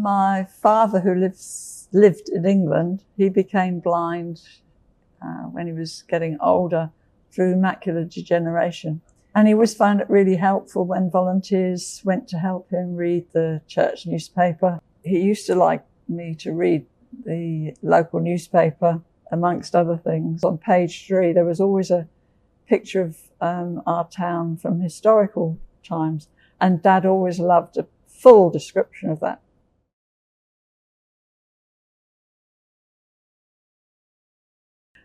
My father, who lived in England, he became blind when he was getting older through macular degeneration. And he always found it really helpful when volunteers went to help him read the church newspaper. He used to like me to read the local newspaper, amongst other things. On page 3, there was always a picture of our town from historical times, and Dad always loved a full description of that.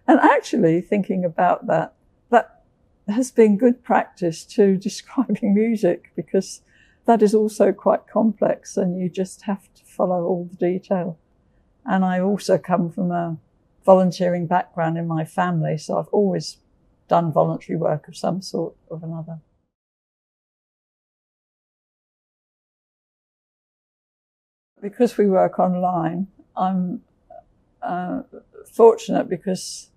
And actually, thinking about that, that has been good practice to describing music, because that is also quite complex and you just have to follow all the detail. And I also come from a volunteering background in my family, so I've always done voluntary work of some sort or another. Because we work online, I'm fortunate because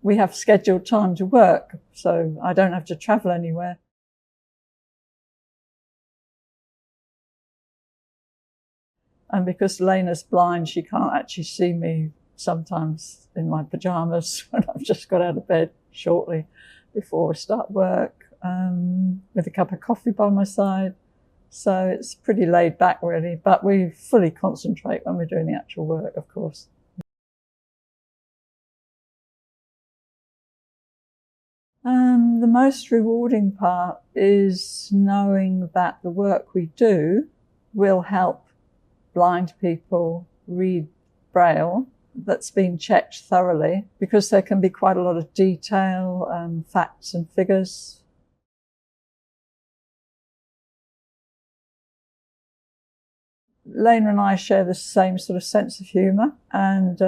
we have scheduled time to work, so I don't have to travel anywhere. And because Leyna's blind, she can't actually see me sometimes in my pajamas when I've just got out of bed shortly before I start work, with a cup of coffee by my side. So it's pretty laid back really, but we fully concentrate when we're doing the actual work, of course. The most rewarding part is knowing that the work we do will help blind people read Braille that's been checked thoroughly, because there can be quite a lot of detail, facts and figures. Leyna and I share the same sort of sense of humour, and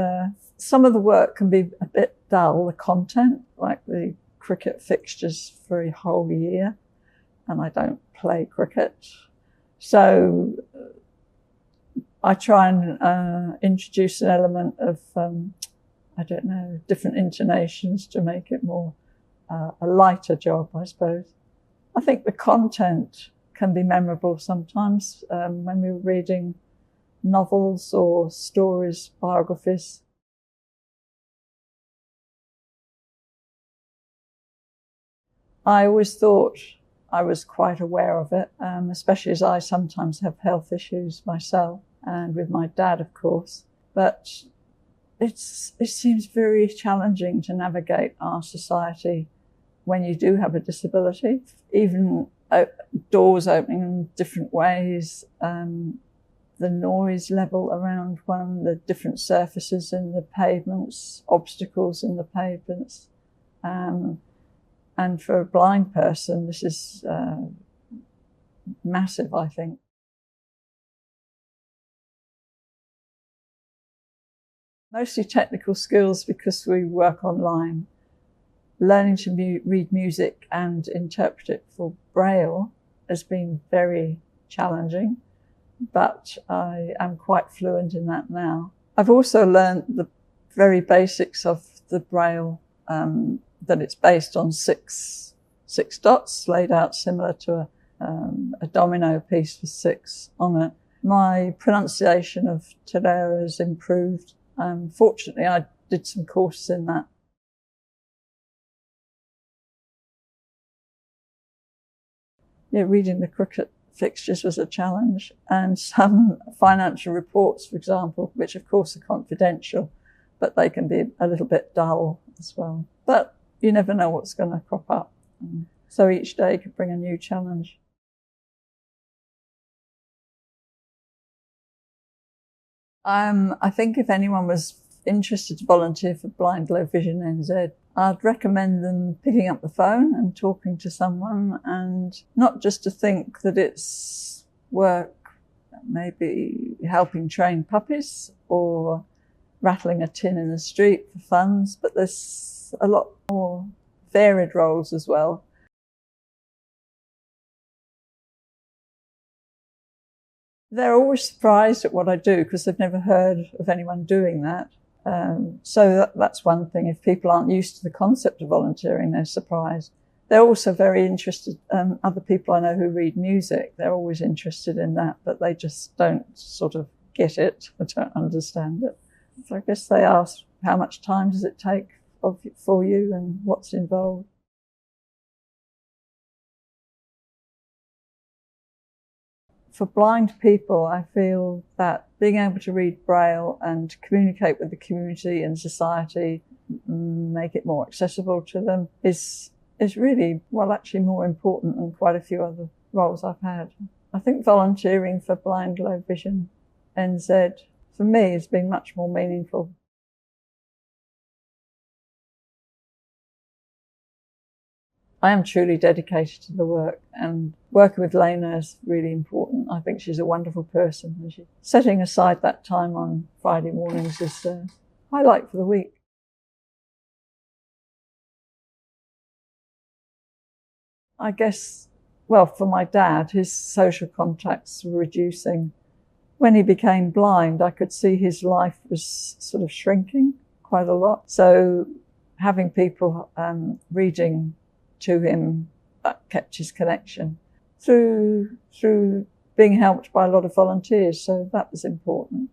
some of the work can be a bit dull, the content, like the cricket fixtures for a whole year, and I don't play cricket. So I try and introduce an element of, I don't know, different intonations to make it more a lighter job, I suppose. I think the content can be memorable sometimes when we're reading novels or stories, biographies. I always thought I was quite aware of it, especially as I sometimes have health issues myself, and with my dad, of course. But it seems very challenging to navigate our society when you do have a disability, even doors opening in different ways, the noise level around one, the different surfaces in the pavements, obstacles in the pavements. And for a blind person, this is massive, I think. Mostly technical skills because we work online. Learning to read music and interpret it for Braille has been very challenging, but I am quite fluent in that now. I've also learned the very basics of the Braille, that it's based on six dots laid out similar to a domino piece with 6 on it. My pronunciation of Terera has improved. Fortunately, I did some courses in that. Yeah, reading the cricket fixtures was a challenge, and some financial reports, for example, which of course are confidential, but they can be a little bit dull as well. But you never know what's going to crop up. So each day could bring a new challenge. I think if anyone was interested to volunteer for Blind Low Vision NZ, I'd recommend them picking up the phone and talking to someone, and not just to think that it's work, maybe helping train puppies or rattling a tin in the street for funds, but there's a lot more varied roles as well. They're always surprised at what I do because they've never heard of anyone doing that. So that's one thing. If people aren't used to the concept of volunteering, they're surprised. They're also very interested, other people I know who read music, they're always interested in that, but they just don't sort of get it, I don't understand it. So I guess they ask, how much time does it take for you and what's involved? For blind people, I feel that being able to read Braille and communicate with the community and society, make it more accessible to them, is really, well, actually more important than quite a few other roles I've had. I think volunteering for Blind Low Vision NZ, for me, has been much more meaningful. I am truly dedicated to the work, and working with Leyna is really important. I think she's a wonderful person, and setting aside that time on Friday mornings is a highlight for the week. I guess, well, for my dad, his social contacts were reducing. When he became blind, I could see his life was sort of shrinking quite a lot. So having people reading to him, that kept his connection through being helped by a lot of volunteers. So that was important.